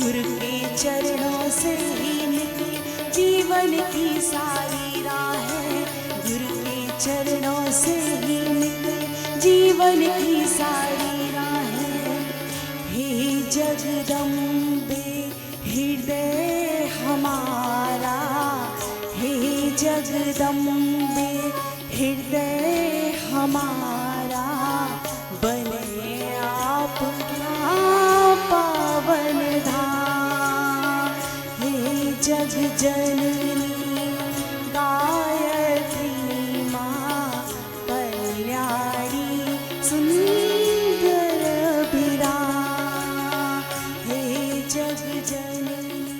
गुरु के चरणों से ही निकली जीवन की सारी राहें। गुरु के चरणों से ही निकली जीवन की सारी राहें। हे जगदम्बे हृदय हमारा, हे जगदम्बे हृदय हमारा, बने आपका पावन धाम। हे जग जननी गायत्री माँ, कल्याणी सुंदर बिरा। हे जग जननी